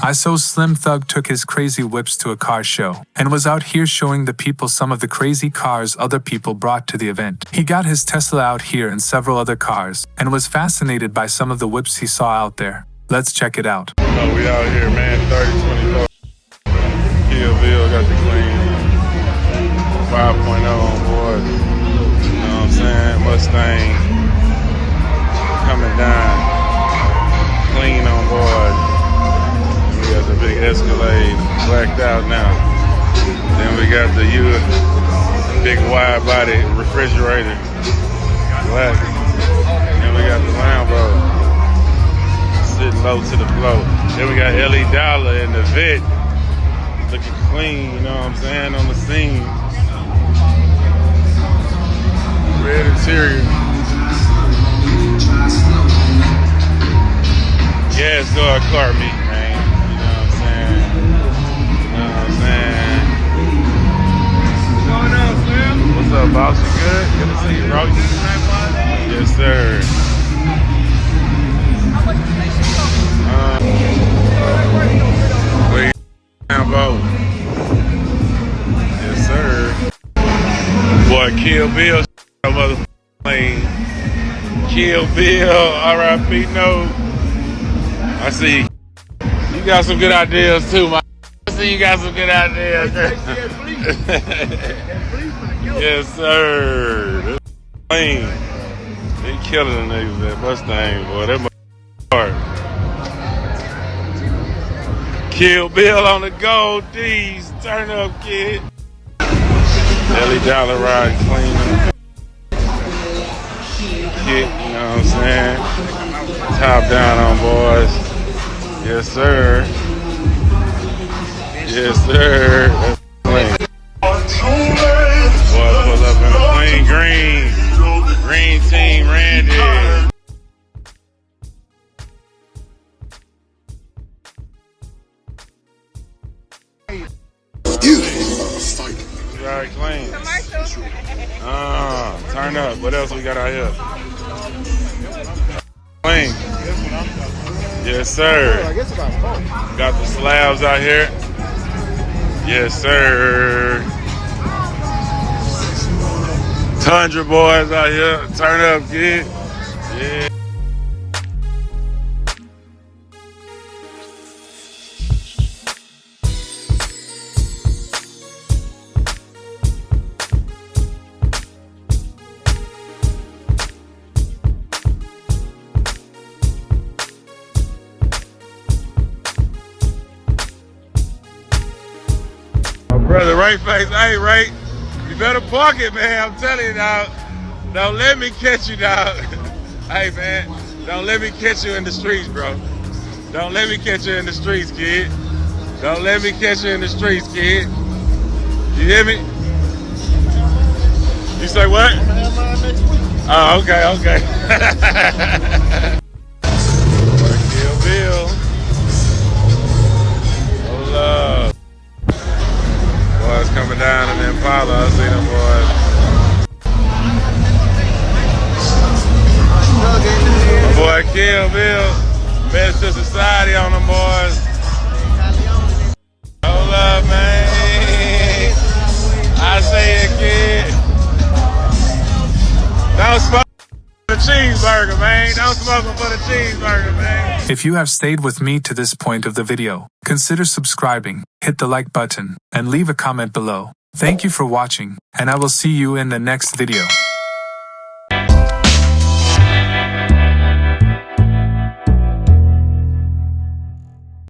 ISO Slim Thug took his crazy whips to a car show and was out here showing the people some of the crazy cars other people brought to the event. He got his Tesla out here and several other cars and was fascinated by some of the whips he saw out there. Let's check it out. Oh, we out here, man. 3024. Kill Bill got the clean 5.0 on board. You know what I'm saying? Mustang coming down. Clean on board. And we got the big Escalade blacked out now. Then we got the big wide body refrigerator black. Then we got the Lambo sitting low to the floor. Then we got Ellie Dollar in the vet, looking clean, you know what I'm saying, on the scene. Red interior. Yeah, it's going Clark meet, man. You know what I'm saying? You know what I'm saying? What's going on, Slim? What's up, boss? You good? Good to see you, bro. Yes, sir. Yes, sir. Boy, Kill Bill, motherfucking plane. Kill Bill, R.I.P. No. I see you got some good ideas too, man. I see you got some good ideas. Yes, sir. This plane, they killing the niggas that Mustang, boy. That hard. Kill Bill on the gold D's. Turn up, kid. Ellie Dollar riding clean on the kid, you know what I'm saying? Top down on boys. Yes, sir. Yes, sir. That's clean. Boy, pull up in a clean green. Green team, Randy. Right, clean. Turn up. What else we got out here? Clean. Yes, sir. Got the slabs out here. Yes, sir. Tundra boys out here. Turn up, kid. Yeah. Brother, right face, hey, right? You better park it, man. I'm telling you, dog. Don't let me catch you, dog. Hey, man, don't let me catch you in the streets, bro. Don't let me catch you in the streets, kid. Don't let me catch you in the streets, kid. You hear me? You say what? I'm gonna have mine next week. Oh, okay. Kill Bill. Hold up. Boys coming down in the Impala, I see them boys. My boy Kill Bill, Best to Society on them boys. Hold up, man. I say it, kid. Don't smoke for the cheeseburger, man. Don't smoke for the cheeseburger, man. If you have stayed with me to this point of the video, consider subscribing, hit the like button, and leave a comment below. Thank you for watching, and I will see you in the next video.